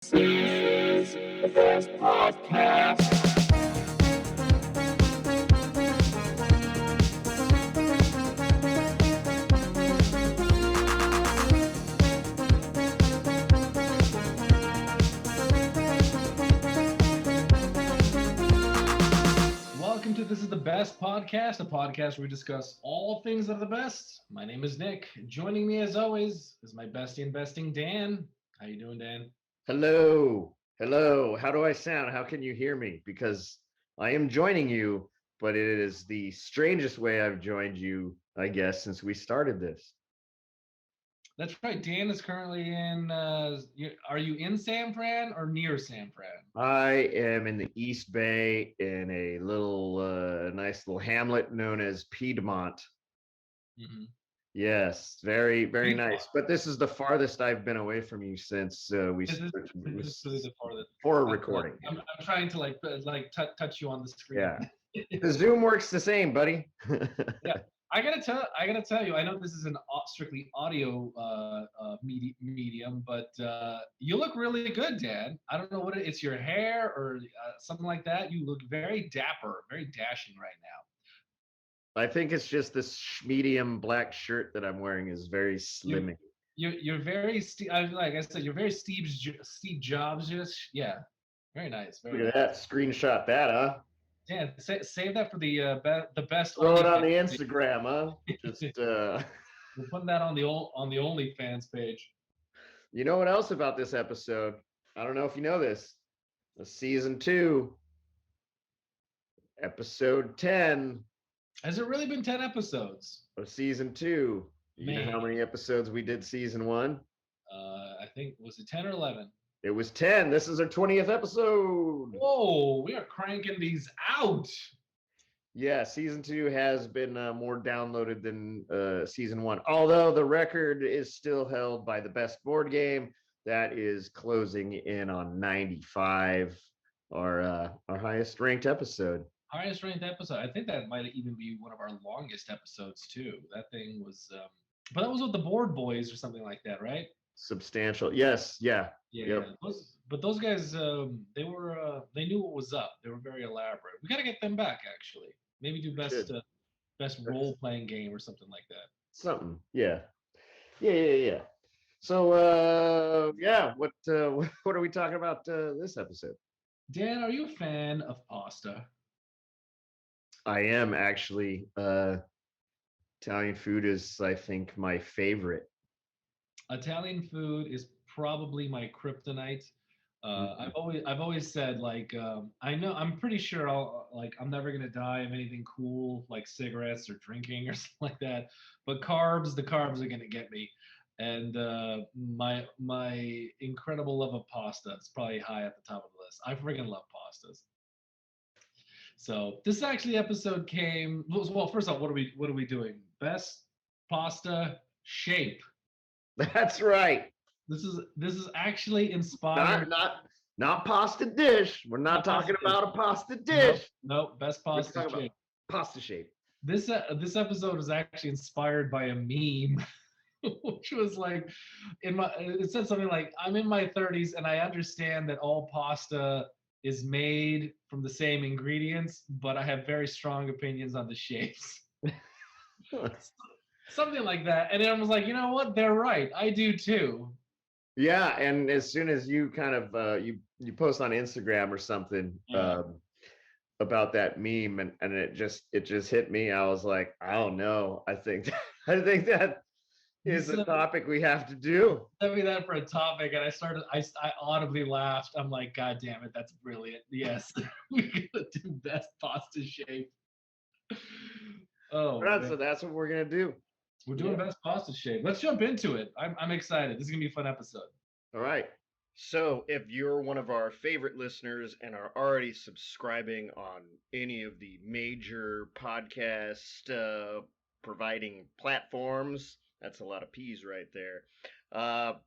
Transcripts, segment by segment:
This is the best podcast. Welcome to This is the Best Podcast, a podcast where we discuss all things that are the best. My name is Nick. Joining me as always is my bestie investing, Dan. How you doing, Dan? Hello. Hello. How do I sound? How can you hear me? Because I am joining you, but it is the strangest way I've joined you, I guess, since we started this. That's right. Dan is currently in. Are you in San Fran or near San Fran? I am in the East Bay in a little nice little hamlet known as Piedmont. Mm-hmm. Yes, very, very Piedmont. nice. But this is the farthest I've been away from you since we This is really the farthest. for recording. I'm trying to touch you on the screen. Yeah. The Zoom works the same, buddy. Yeah. I gotta tell you. I know this is an strictly audio medium, but you look really good, Dan. I don't know what it's your hair or something like that. You look very dapper, very dashing right now. I think it's just this medium black shirt that I'm wearing is very slimming. You're very like I said, you're very Steve Jobs. Just yeah, very nice. Very Look at nice. that. Screenshot that, huh? Dan, save that for the best. Throw it on the OnlyFans page. Instagram, huh? Just We're putting that on the OnlyFans page. You know what else about this episode? I don't know if you know this. The season 2, episode 10 Has it really been 10 episodes? of season 2. You know how many episodes we did season 1? I think, was it 10 or 11? It was 10. This is our 20th episode. Whoa, we are cranking these out. Yeah, season 2 has been more downloaded than season 1. Although the record is still held by the best board game that is closing in on 95, our highest ranked episode. Highest ranked episode. I think that might even be one of our longest episodes too. That thing was, but that was with the Board Boys or something like that, right? Substantial. Yes. Yeah. Yeah. Yep. Those guys, they knew what was up. They were very elaborate. We got to get them back actually. Maybe do best role playing game or something like that. Something. Yeah. Yeah. So yeah, what are we talking about this episode? Dan, are you a fan of pasta? I am actually. Italian food is, I think, my favorite. Italian food is probably my kryptonite. I've always said I'm pretty sure I'm never gonna die of anything cool like cigarettes or drinking or something like that. But the carbs are gonna get me. And my incredible love of pasta is probably high at the top of the list. I freaking love pastas. So this actually episode came well. First off, what are we doing? Best pasta shape. That's right. This is actually inspired. Not pasta dish. We're not talking about a pasta dish. Nope. Best pasta shape. Pasta shape. This episode was actually inspired by a meme, which was like it said something like, "I'm in my 30s and I understand that all pasta is made from the same ingredients, but I have very strong opinions on the shapes." Something like that. And then I was like, you know what? They're right. I do too. Yeah, and as soon as you kind of you post on Instagram or something about that meme, and it just hit me. I was like, I don't know. I think that is a topic we have to do. Send me that for a topic, and I audibly laughed. I'm like, God damn it, that's brilliant. Yes, we're gonna do best pasta shape. Oh, so that's what we're gonna do. We're doing best pasta shape. Let's jump into it. I'm excited. This is gonna be a fun episode. All right. So if you're one of our favorite listeners and are already subscribing on any of the major podcast providing platforms, that's a lot of P's right there.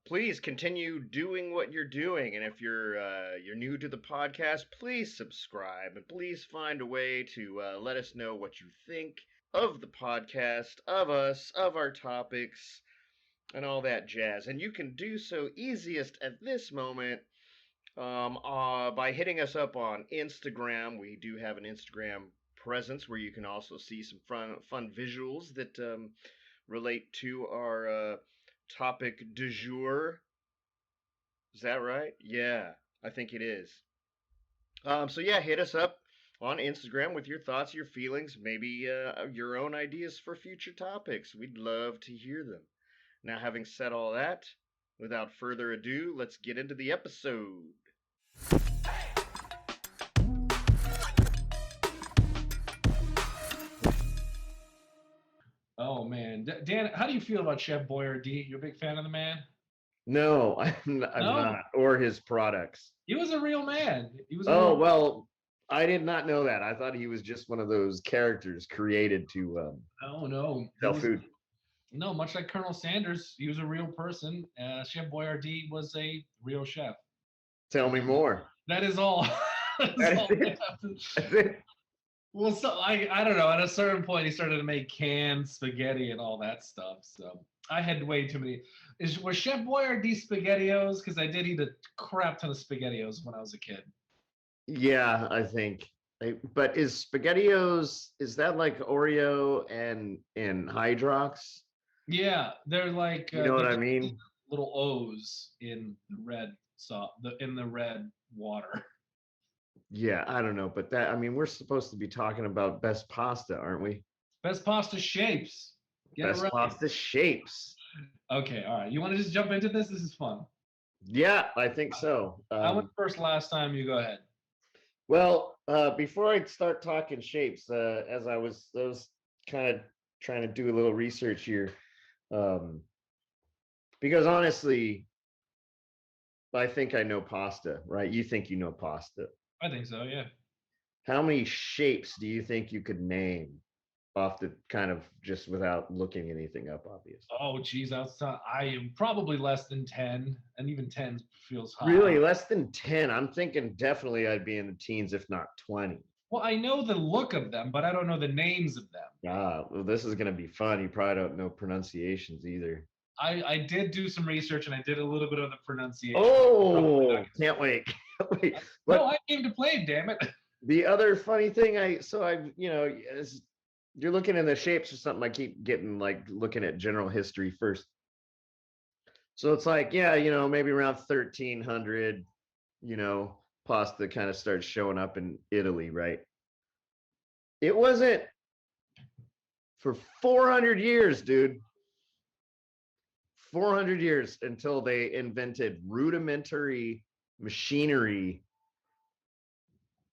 Please continue doing what you're doing, and if you're new to the podcast, please subscribe and please find a way to let us know what you think of the podcast, of us, of our topics, and all that jazz. And you can do so easiest at this moment By hitting us up on Instagram. We do have an Instagram presence where you can also see some fun visuals that relate to our topic du jour. Is that right? Yeah, I think it is. So yeah, hit us up on Instagram with your thoughts, your feelings, maybe your own ideas for future topics. We'd love to hear them. Now, having said all that, without further ado, let's get into the episode. Oh man, Dan, how do you feel about Chef Boyardee? You a big fan of the man? No, I'm No, not, or his products. he was a real man. He was a Oh, real. well, I did not know that. I thought he was just one of those characters created to No, no, he sell was food. no. Much like Colonel Sanders, he was a real person. Chef Boyardee was a real chef. Tell me more. That is all. That is That's all I it. have to- That's it. Well, so I don't know. At a certain point, he started to make canned spaghetti and all that stuff. So I had way too many. Was Chef Boyardee spaghettios? Because I did eat a crap ton of spaghettios when I was a kid. Yeah, I think. But is SpaghettiOs, is that like Oreo and Hydrox? Yeah, they're like You know what they're I just mean? little O's in the red in the red water. Yeah, I don't know, but that, I mean, we're supposed to be talking about best pasta, aren't we? Best pasta shapes. Get it Best right. pasta shapes. Okay, all right. You want to just jump into this? This is fun. Yeah, I think so. I went first last time. You go ahead. Well, before I start talking shapes, as I was kind of trying to do a little research here, um, because honestly, I think I know pasta, right? You think you know pasta. I think so. Yeah. How many shapes do you think you could name off the kind of just without looking anything up, obvious? Oh, geez, I am probably less than 10, and even 10 feels high. Really, less than 10. I'm thinking definitely I'd be in the teens, if not 20. Well, I know the look of them, but I don't know the names of them. Ah, well, this is going to be fun. You probably don't know pronunciations either. I did do some research and I did a little bit of the pronunciation. Oh, can't wait. Can't wait. No, But I came to play, damn it. the other funny thing, as you're looking in the shapes or something, I keep getting like looking at general history first. So it's like, yeah, maybe around 1300, pasta kind of starts showing up in Italy, right? It wasn't for 400 years, dude. 400 years until they invented rudimentary machinery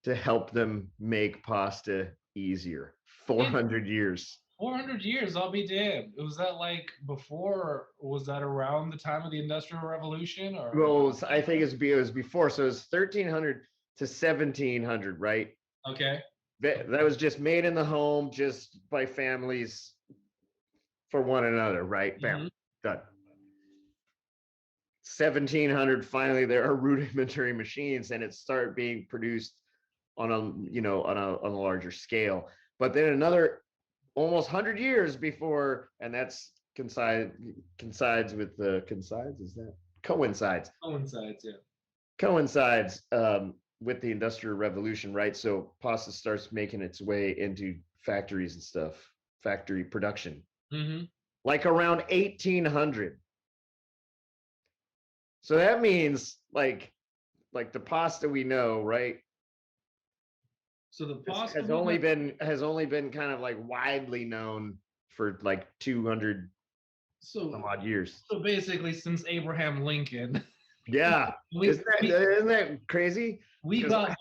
to help them make pasta easier. 400 years. 400 years, I'll be damned. Was that like before, or was that around the time of the Industrial Revolution? Or Well, I think it was before. So it was 1300 to 1700, right? okay. That was just made in the home, just by families for one another, right? Bam, Mhm. done. 1700, finally, there are rudimentary machines, and it started being produced on a larger scale. But then another almost 100 years before, and that's coincides with the coincides is that coincides Coincides, yeah. coincides with the Industrial Revolution, right? So pasta starts making its way into factories and stuff, factory production, Mm-hmm. like around 1800. So that means like the pasta we know, right? So the pasta Has only been kind of like widely known for like 200 some so odd years. so basically since Abraham Lincoln, Yeah, we, we isn't that crazy? we 'Cause got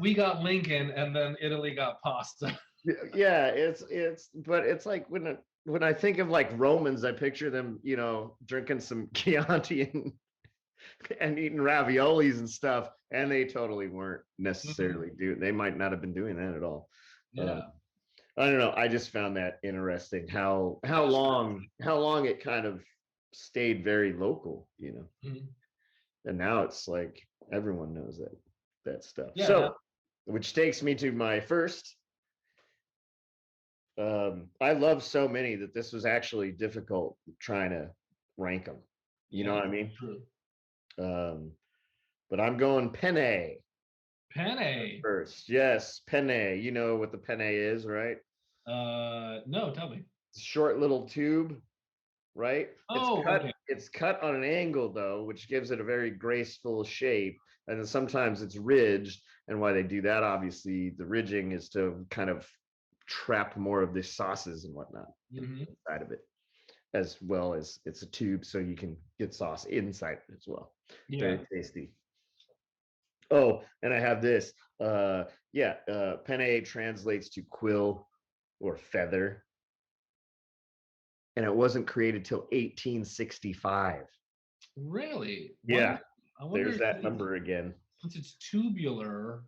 we got Lincoln, and then Italy got pasta. yeah, but it's like when I think of like Romans, I picture them, drinking some Chianti and eating raviolis and stuff, and they totally weren't necessarily doing. They might not have been doing that at all. Yeah. I don't know. I just found that interesting how long it kind of stayed very local, Mhm. and now it's like everyone knows that stuff. Yeah. So, which takes me to my first. I love so many that this was actually difficult trying to rank them. You know what I mean? True. Um, but I'm going penne Penne. first. Yes, penne. You know what the penne is, right? No, tell me. Short little tube, right? It's Oh, cut. okay. It's cut on an angle though, which gives it a very graceful shape. And then sometimes it's ridged. And why they do that, obviously, the ridging is to kind of trap more of the sauces and whatnot Hmm. inside of it, as well as it's a tube, so you can get sauce inside it as well. Yeah. Very tasty. Oh, and I have this. Yeah, penne translates to quill or feather, and it wasn't created till 1865. Really? Yeah, I wonder there's if that number again. since it's tubular,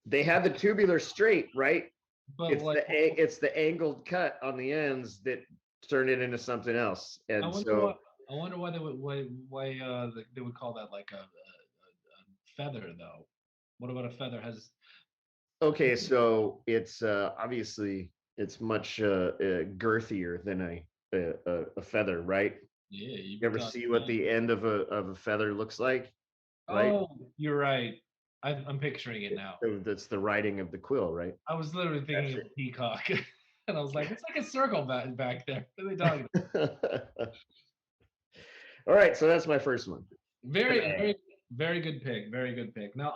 They had the tubular straight, right? but like It's the angled cut on the ends that turn it into something else. I And wonder so, what I wonder why they would call that like a feather though. What about a feather has okay, so it's obviously it's much girthier than a feather, right? yeah, you'd You be ever talking see what the end of a feather looks like, right? oh, you're right. I'm picturing it now. So that's the writing of the quill, right? I was literally thinking That's of a peacock. And I was like, it's like a circle back there. What are they talking it. All right, so that's my first one. Very, Penne. very good pick. Very good pick. Now,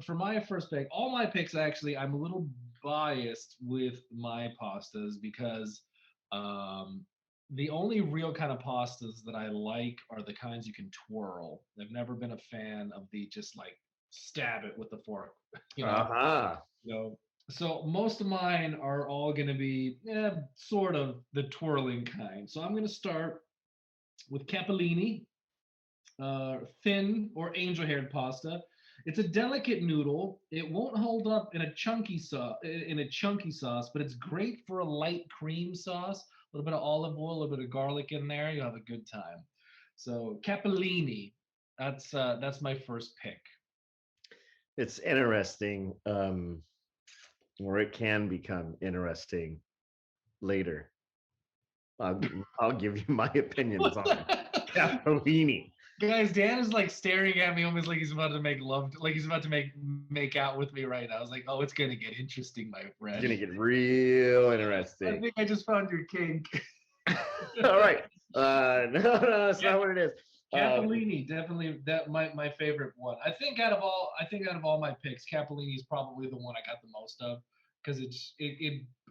for my first pick, all my picks actually, I'm a little biased with my pastas because um, the only real kind of pastas that I like are the kinds you can twirl. I've never been a fan of the just like stab it with the fork, you know. Uh-huh. You know. So most of mine are all going to be sort of the twirling kind. So I'm going to start with capellini, thin or angel-haired pasta. It's a delicate noodle. It won't hold up in a chunky sauce, but it's great for a light cream sauce. A little bit of olive oil, a little bit of garlic in there. You'll have a good time. So capellini, that's my first pick. It's interesting, or it can become interesting later. I'll, I'll give you my opinions on capellini. Guys, Dan is like staring at me almost like he's about to make love, like he's about to make out with me right now. I was like, oh, it's gonna get interesting, my It's gonna friend. get real I interesting. think I just found your kink. All right. No, that's not what it is. Capellini, definitely that my favorite one. I think out of all my picks, Capellini is probably the one I got the most of because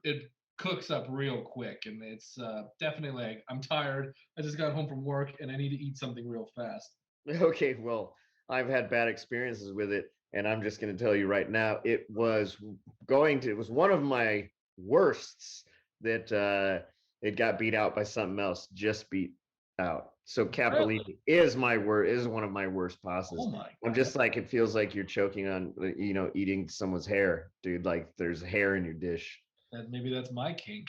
it cooks up real quick and it's definitely like I'm tired. I just got home from work and I need to eat something real fast. Okay, well, I've had bad experiences with it, and I'm just going to tell you right now, it was one of my worsts that it got beat out by something else, just beat out. So Really? Capellini is one of my worst pastas. Oh my I'm god. just like it feels like you're choking on eating someone's hair, dude. Like there's hair in your dish. Maybe that's my kink.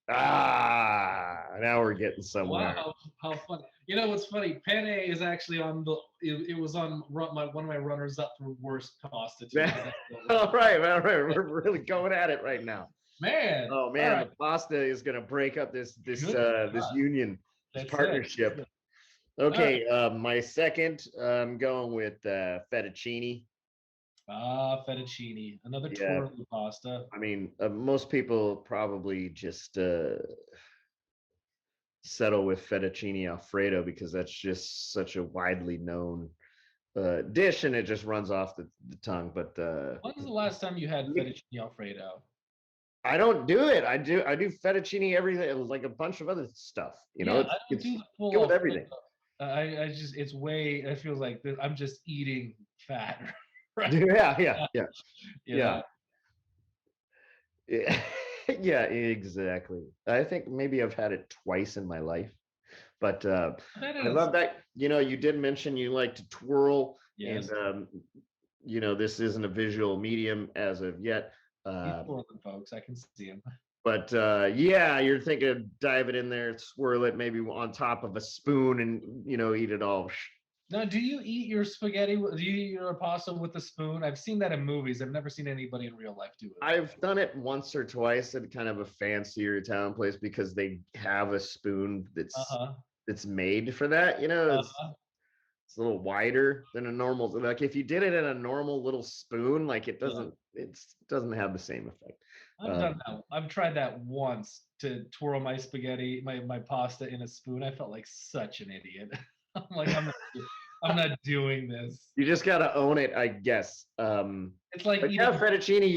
Now we're getting somewhere. Wow, how funny. You know what's funny? Penne is actually on it was on one of my runners up for worst pasta too. 'Cause All right, all right, we're really going at it right now. man, Oh all man, right, the pasta is gonna break up good this God, union, this that's it. That's partnership. it. All right. Okay, my second, I'm going with fettuccine. Ah, fettuccine, another Yeah, twirly pasta. I mean, most people probably just settle with fettuccine alfredo because that's just such a widely known dish, and it just runs off the tongue. But When's the last time you had fettuccine alfredo? I don't do it. I do fettuccine everything like a bunch of other stuff. Yeah, I don't It's do the full good with Alfredo. everything. I just it's way. It feels like I'm just eating fat, right? Yeah, now, You yeah, know, yeah, yeah, exactly. I think maybe I've had it twice in my life, but that I is love that. You did mention you like to twirl, and yes. this isn't a visual medium as of yet. He's Uh, twirling, folks. I can see him. but yeah, you're thinking of dive it in there, swirl it maybe on top of a spoon, and eat it all. Now, do you eat your spaghetti? Do you eat your pasta with a spoon? I've seen that in movies. I've never seen anybody in real life do it. I've done it once or twice at kind of a fancier Italian place because they have a spoon Uh huh. that's made for that. Uh huh. It's a little wider than a normal. Like if you did it in a normal little spoon, like it Yeah. doesn't have the same effect. I've done that. I've tried that once to twirl my spaghetti, my pasta in a spoon. I felt like such an idiot. I'm like, I'm not doing this. You just got to own it, I guess. It's like But yeah, eating. fettuccine.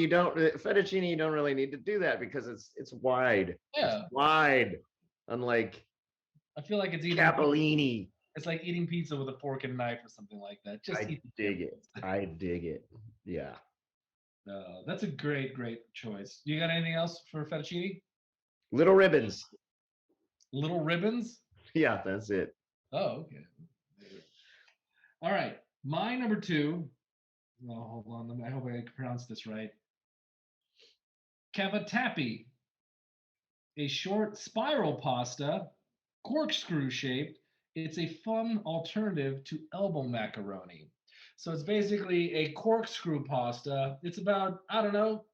You don't really need to do that because it's wide. It's Yeah, wide, unlike I feel like capellini. it's like eating pizza with a fork and knife or something like that. Just I eat the damn dig it. pizza. I dig it. Yeah. That's a great choice. You got anything else for fettuccine? Little ribbons. Little ribbons? Yeah, that's it. Oh, okay. All right. My number two. Oh, hold on. I hope I can pronounce this right. Cavatappi, a short spiral pasta, corkscrew shaped. It's a fun alternative to elbow macaroni. So it's basically a corkscrew pasta. It's about, I don't know,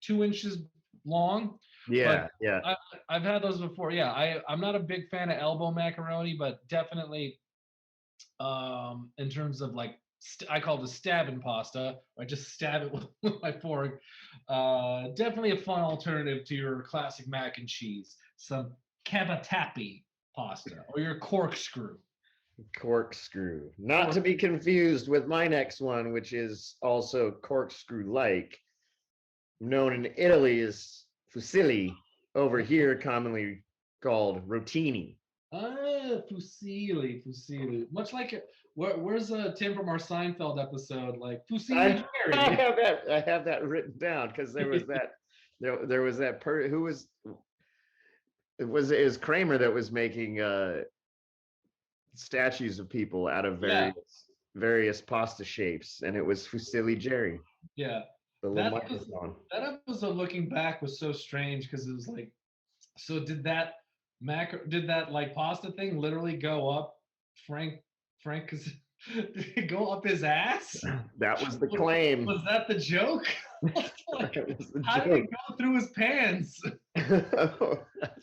2 inches long. But Yeah, yeah. I, I've had those before. Yeah, I'm not a big fan of elbow macaroni, but definitely in terms of like I call it a stabbing pasta. I just stab it with my fork. Definitely a fun alternative to your classic mac and cheese. Some cavatappi pasta or your corkscrew. Corkscrew. Not to be confused with my next one, which is also corkscrew like, known in Italy as fusilli, over here commonly called rotini. Ah, fusilli. Much like where's Tim from our Seinfeld episode? Like fusilli I Jerry. have that written down because there was that who was it was Kramer that was making statues of people out of Yeah, various pasta shapes, and it was Fusilli Jerry, yeah. the little That was microphone. that episode looking back was so strange because it was like, so did that like pasta thing literally go up Frank did it go up his ass? That was the Was, claim. was that the joke? Like, That was the how did it joke. go through his pants? I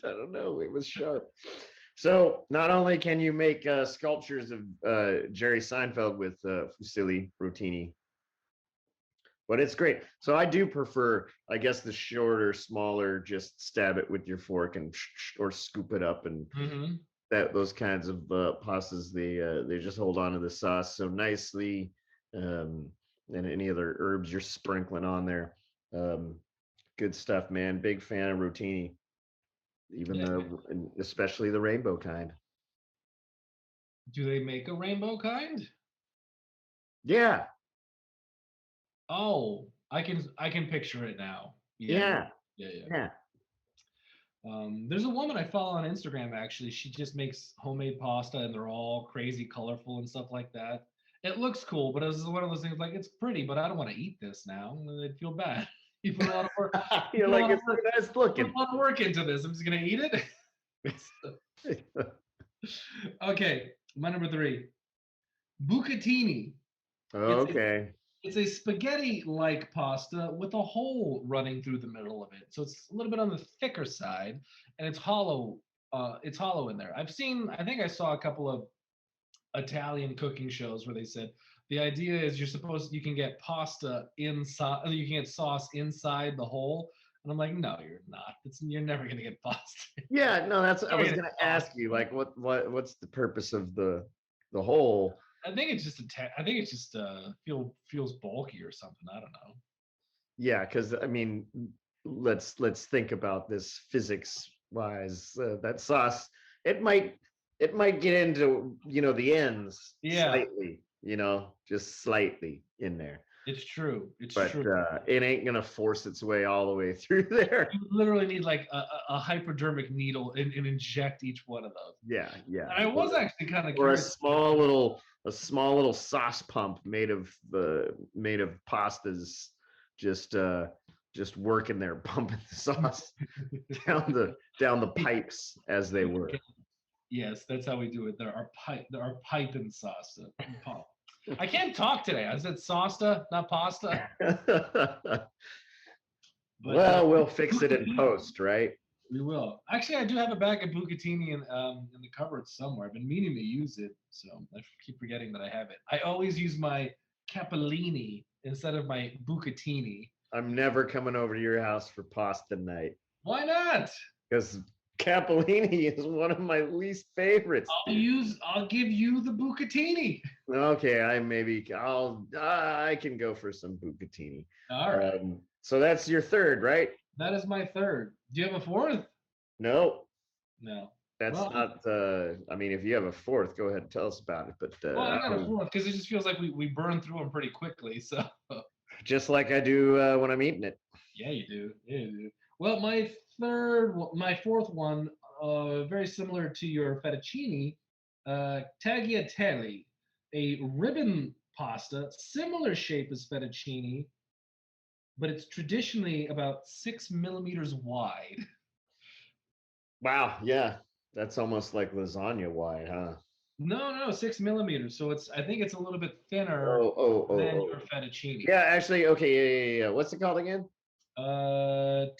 don't know. It was sharp. So not only can you make sculptures of Jerry Seinfeld with Fusilli Rotini, but it's great. So I do prefer, I guess, the shorter, smaller, just stab it with your fork and or scoop it up, and Mm-hmm. that those kinds of pastas, they just hold on to the sauce so nicely, um, and any other herbs you're sprinkling on there. Um, Good stuff, man. Big fan of rotini, even Yeah. especially the rainbow kind. Do they make a rainbow kind? Yeah, Oh, I can picture it now. Yeah, yeah, yeah, yeah. yeah. There's a woman I follow on Instagram actually. She just makes homemade pasta and they're all crazy colorful and stuff like that. It looks cool, but it's one of those things like it's pretty, but I don't want to eat this now. I'd feel bad. You put a lot of work. You You're put a like, lot of it's work. nice Put a looking. lot of work into this. I'm just gonna eat it. Okay, my number three, bucatini. It's a Okay. it's a spaghetti-like pasta with a hole running through the middle of it. So it's a little bit on the thicker side, and it's hollow. It's hollow in there. I think I saw a couple of Italian cooking shows where they said the idea is you can get pasta inside, you can get sauce inside the hole. And I'm like, no, you're not. You're never gonna get pasta. Yeah, no, that's I Never was gonna gonna get ask pasta. you, like, what's the purpose of the whole? I think it's just I think it's just feels bulky or something. I don't know. Yeah, because I mean, let's think about this physics wise. That sauce, it might it might get into the ends Yeah, slightly, just slightly in there, it's true. It's but true. it ain't gonna force its way all the way through there. You literally need like a hypodermic needle and inject each one of those. Yeah, yeah. And I was actually kind of Or curious. a small little sauce pump made of pastas, just just working there, pumping the sauce down the pipes as they were. Yes, that's how we do it. There are pipe and sauce. I can't talk today. I said sauce, not pasta. But Well, we'll fix it in post, right? We will. Actually, I do have a bag of bucatini in the cupboard somewhere. I've been meaning to use it, so I keep forgetting that I have it. I always use my capellini instead of my bucatini. I'm never coming over to your house for pasta night Why not? because capellini is one of my least favorites, dude. I'll give you the bucatini. Okay, I can go for some bucatini. All right. So that's your third, right? That is my third. Do you have a fourth? No, No. that's Well, not. I mean, if you have a fourth, go ahead and tell us about it. But I got a fourth because it just feels like we burn through them pretty quickly. So just like I do when I'm eating it. yeah, you do. Yeah, you do. Well, my fourth one, very similar to your fettuccine, tagliatelle, a ribbon pasta, similar shape as fettuccine, but it's traditionally about 6 millimeters wide. Wow, yeah, that's almost like lasagna wide, huh? No, 6 millimeters. So I think it's a little bit thinner than Oh. your fettuccine. Yeah, actually, okay, yeah. What's it called again?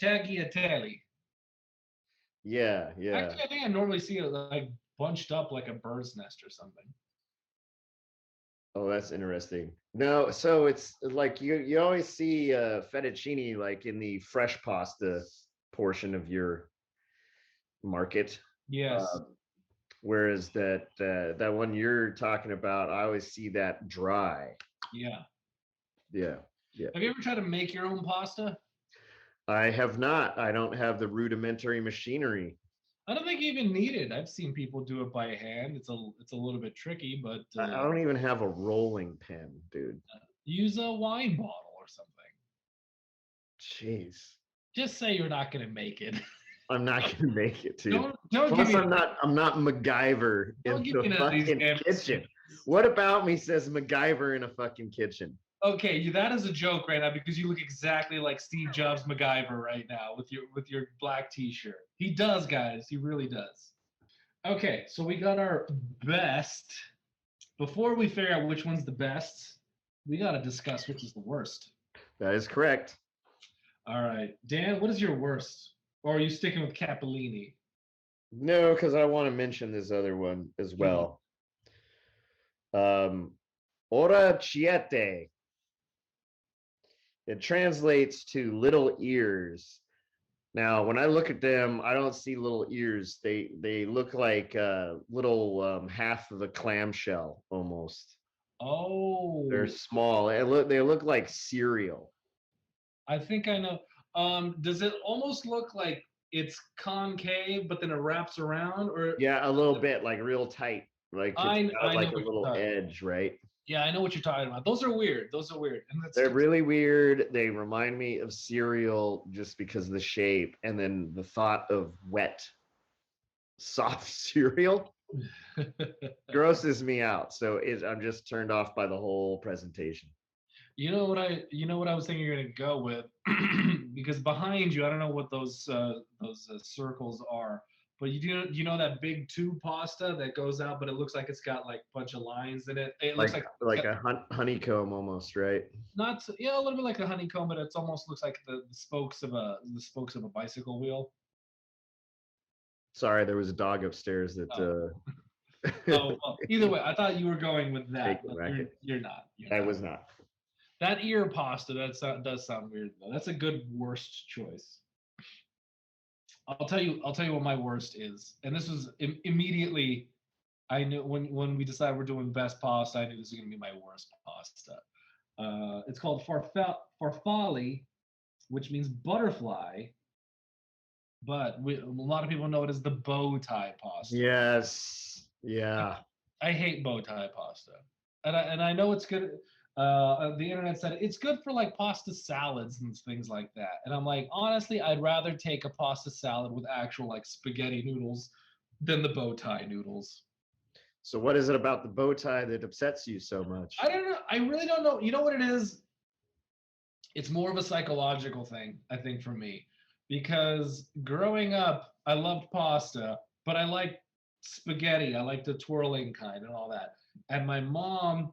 Tagliatelle. Yeah. Actually, I think I normally see it like bunched up like a bird's nest or something. Oh, that's interesting. No, so it's like you always see fettuccine like in the fresh pasta portion of your market. Yes. Uh, whereas that one you're talking about, I always see that dry. Yeah. Yeah. Yeah. Have you ever tried to make your own pasta? I have not. I don't have the rudimentary machinery. I don't think you even need it. I've seen people do it by hand. It's a little bit tricky, but I don't even have a rolling pin, dude. use a wine bottle or something. Jeez. Just say you're not going to make it. I'm not gonna make it, dude. Don't Plus, give me. I'm not MacGyver in Don't give me the none of these fucking damn kitchen. excuses. What about me says MacGyver in a fucking kitchen? Okay, that is a joke right now because you look exactly like Steve Jobs MacGyver right now with your black T-shirt. He does, guys. He really does. Okay, so we got our best. Before we figure out which one's the best, we got to discuss which is the worst. That is correct. All right, Dan, what is your worst? Or are you sticking with Capellini? No, because I want to mention this other one as well. Orecchiette. It translates to little ears. Now, when I look at them, I don't see little ears. They look like little half of a clamshell almost. Oh, They're small. They look like cereal. I think I know. Does it almost look like it's concave, but then it wraps around, or Yeah, a little bit, like real tight. Like it's got I know like a what you're little talking. edge, right? Yeah, I know what you're talking about. Those are weird. And They're really weird. They remind me of cereal just because of the shape, and then the thought of wet, soft cereal grosses me out. So I'm just turned off by the whole presentation. You know what I was thinking you're gonna go with, because behind you, I don't know what those circles are, but you know that big tube pasta that goes out, but it looks like it's got like a bunch of lines in it. It looks like it's Like got, a honeycomb almost, right? not yeah, a little bit like a honeycomb, but it's almost looks like the spokes of a bicycle wheel. Sorry, there was a dog upstairs that Oh, well, either way, I thought you were going with that, Taking but racket. you're not. I was not. That ear pasta does sound weird though. That's a good worst choice. I'll tell you what my worst is, and this was immediately. I knew when we decided we're doing best pasta, I knew this was gonna be my worst pasta. It's called farfalle, which means butterfly, but a lot of people know it as the bow tie pasta. Yes. Yeah. I hate bow tie pasta, and I know it's good. The internet said it's good for like pasta salads and things like that, and I'm like, honestly, I'd rather take a pasta salad with actual like spaghetti noodles than the bow tie noodles. So what is it about the bow tie that upsets you so much? I don't know. I really don't know. You know what it is? It's more of a psychological thing, I think, for me, because growing up, I loved pasta, but I like spaghetti. I like the twirling kind and all that. And my mom,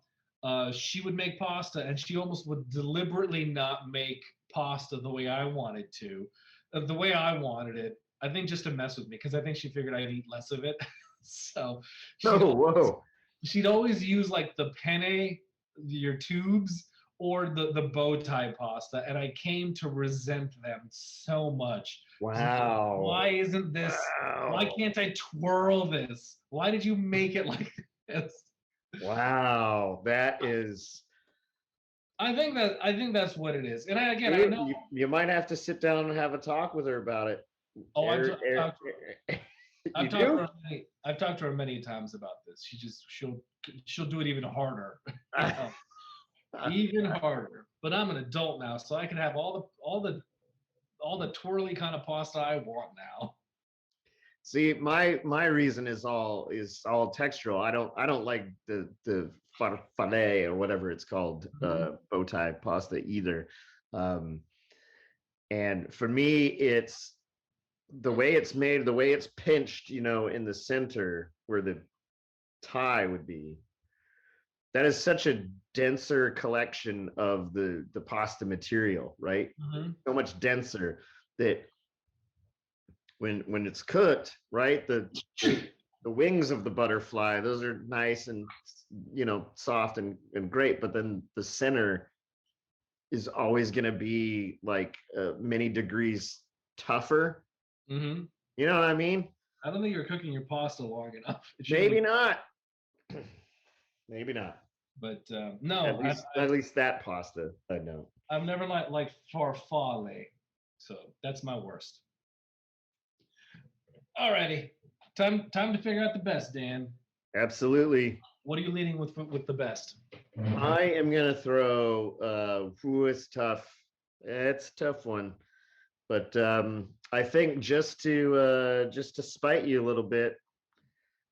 she would make pasta, and she almost would deliberately not make pasta the way I wanted to, the way I wanted it. I think just to mess with me because I think she figured I'd eat less of it. So Oh, whoa. she'd always use like the penne, your tubes, or the bow tie pasta, and I came to resent them so much. Wow. Why isn't this? Why Wow. can't I twirl this? Why did you make it like this? Wow. That is. I think that's what it is. And I Dude, know. you might have to sit down and have a talk with her about it. Oh, Er- you I've talked to do? her I've talked to her many times about this. She'll do it even harder. You know, even harder. But I'm an adult now, so I can have all the twirly kind of pasta I want now. See, my reason is all textural. I don't like the filet or whatever it's called, bow tie pasta either. Um, and for me, it's the way it's made, the way it's pinched, in the center where the tie would be. That is such a denser collection of the pasta material, right? Mhm. So much denser that when it's cooked, right, the wings of the butterfly, those are nice and soft and great, but then the center is always going to be like many degrees tougher. Mhm. You know what I mean? I don't think you're cooking your pasta long enough. It should Maybe be, not. Maybe not. but no, At least that pasta I know. I've never like farfalle, so that's my worst. Alrighty, time to figure out the best, Dan. Absolutely. What are you leading with the best? I am gonna throw it's tough. It's a tough one. But I think just to spite you a little bit,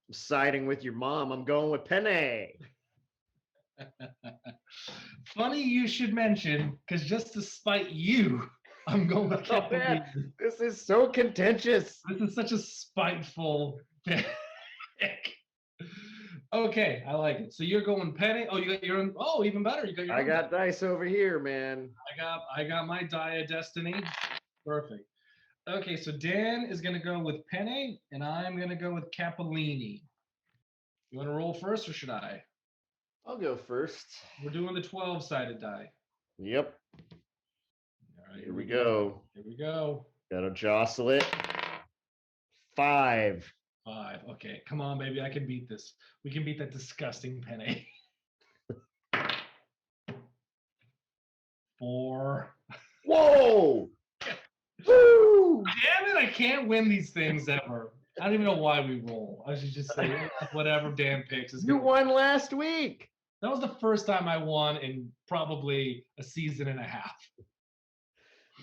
I'm siding with your mom. I'm going with penne. Funny you should mention, because just to spite you, I'm going with Oh man, capellini. this is so contentious. This is such a spiteful pick. Okay, I like it. So you're going penne. Oh, you got your own. Oh, even better. You got your I own. got dice over here, man. I got my die of destiny. Perfect. Okay, so Dan is gonna go with penne, and I'm gonna go with capellini. You want to roll first, or should I? I'll go first. We're doing the 12-sided die. Yep. All right, Here we go. Here we go. Gotta jostle it. 5. 5. Okay, come on, baby. I can beat this. We can beat that disgusting penne. 4. Whoa! Woo! Damn it! I can't win these things ever. I don't even know why we roll. I should just say whatever Dan picks is You good. won last week. That was the first time I won in probably a season and a half.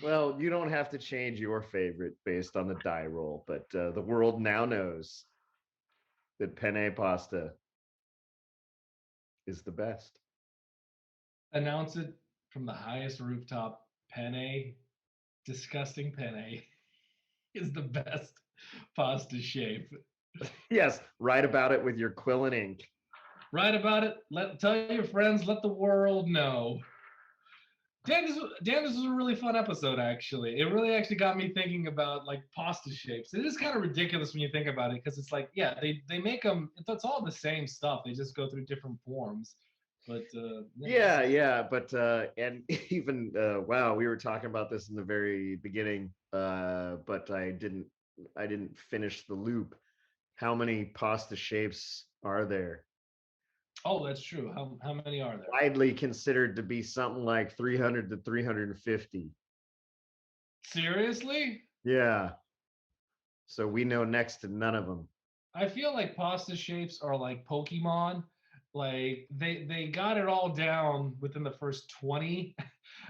Well, you don't have to change your favorite based on the die roll, but the world now knows that penne pasta is the best. Announce it from the highest rooftop. Penne, disgusting penne, is the best pasta shape. Yes, write about it with your quill and ink. Write about it. Tell your friends. Let the world know. Dan, this was a really fun episode. Actually, it really actually got me thinking about like pasta shapes. It is kind of ridiculous when you think about it, because it's like, yeah, they make them. It's all the same stuff. They just go through different forms. But Yeah, but and even wow, we were talking about this in the very beginning, but I didn't finish the loop. How many pasta shapes are there? Oh, that's true. How many are there? Widely considered to be something like 300 to 350. Seriously? Yeah. So we know next to none of them. I feel like pasta shapes are like Pokemon. Like they got it all down within the first 20,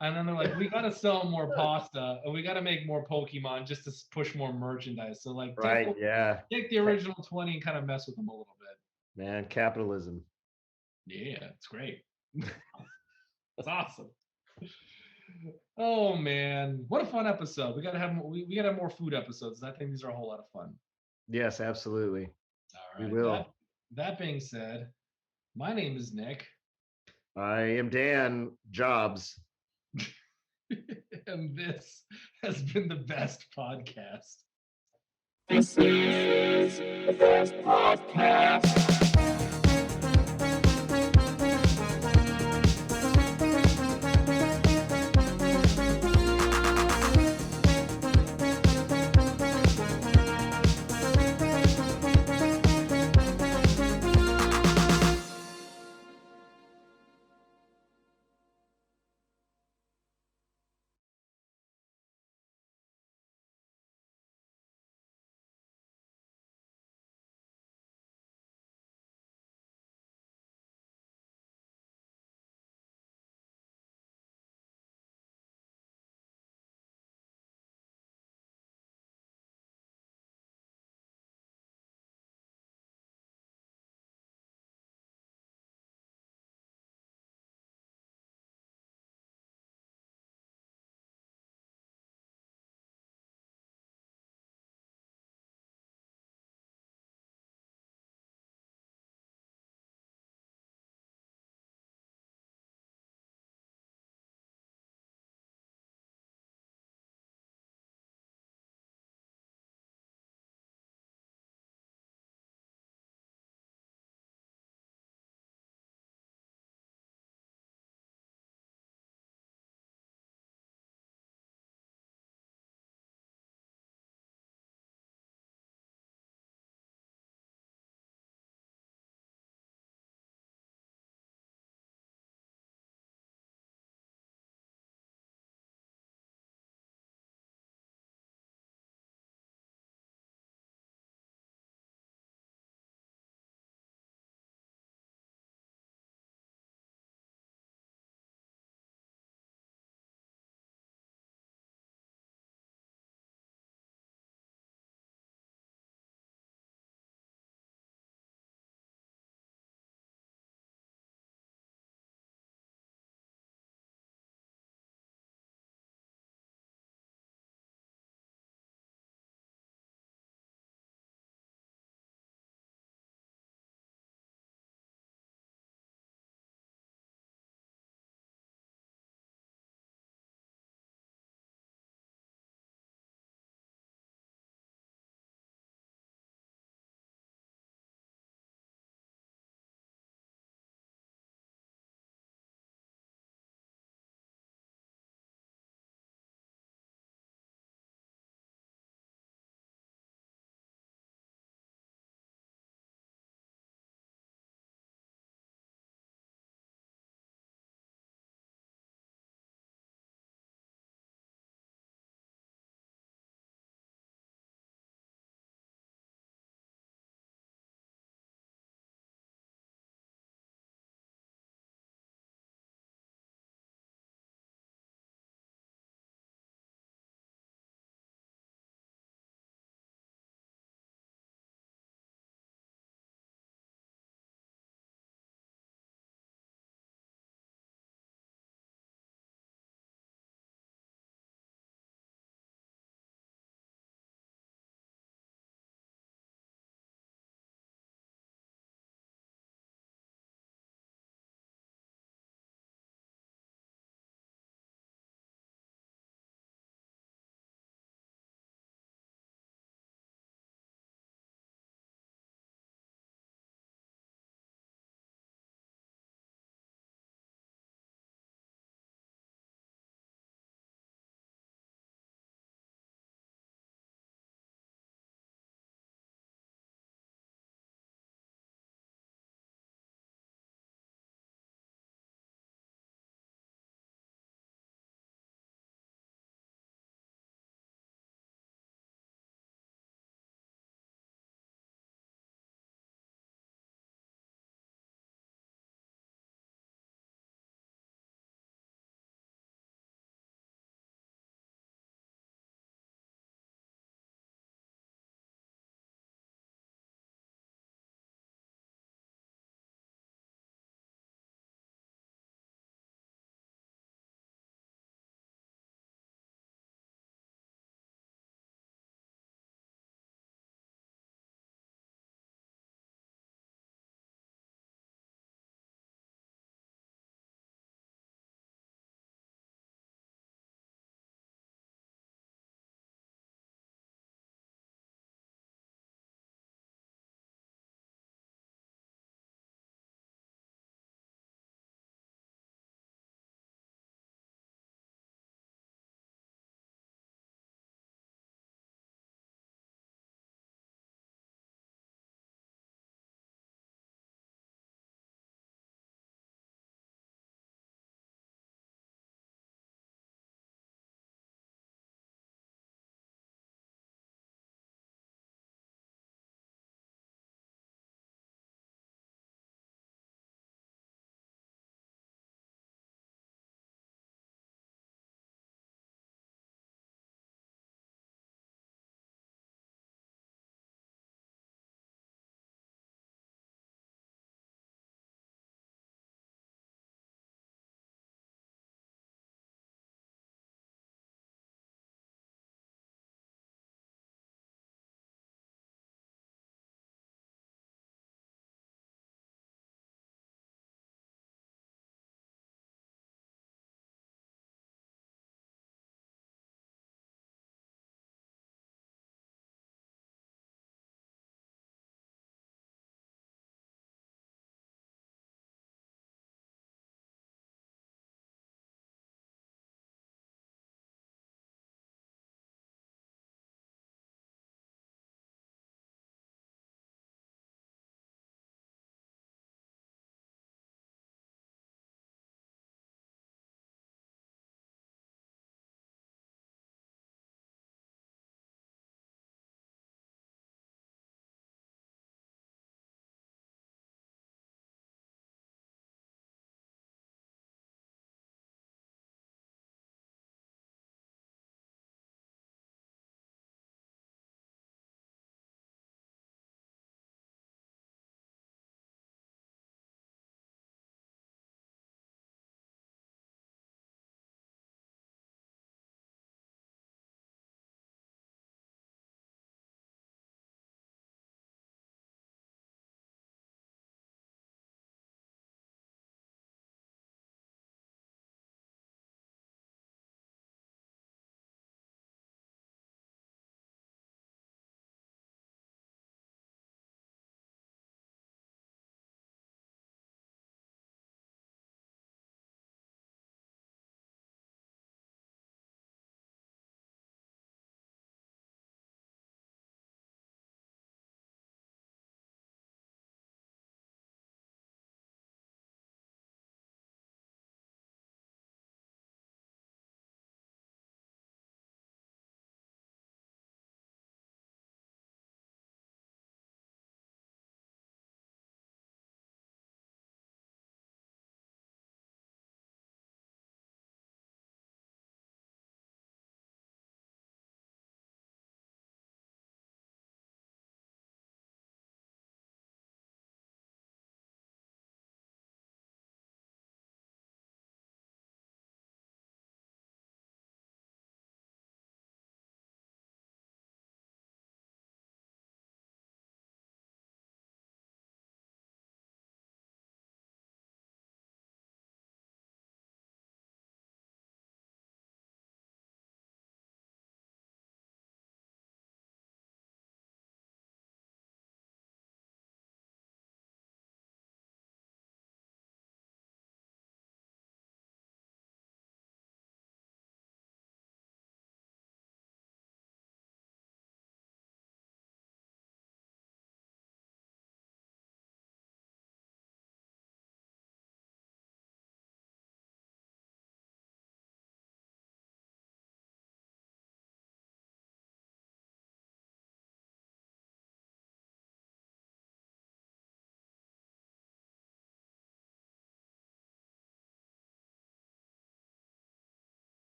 and then they're like, we got to sell more pasta and we got to make more Pokemon just to push more merchandise. So like Right, yeah. take the original 20 and kind of mess with them a little bit. Man, capitalism. Yeah, it's great. It's awesome. Oh man, what a fun episode. We gotta have we gotta have more food episodes. I think these are a whole lot of fun. Yes, absolutely. All We right. will. That being said, my name is Nick. I am Dan Jobs. And this has been the best podcast. This is the best podcast.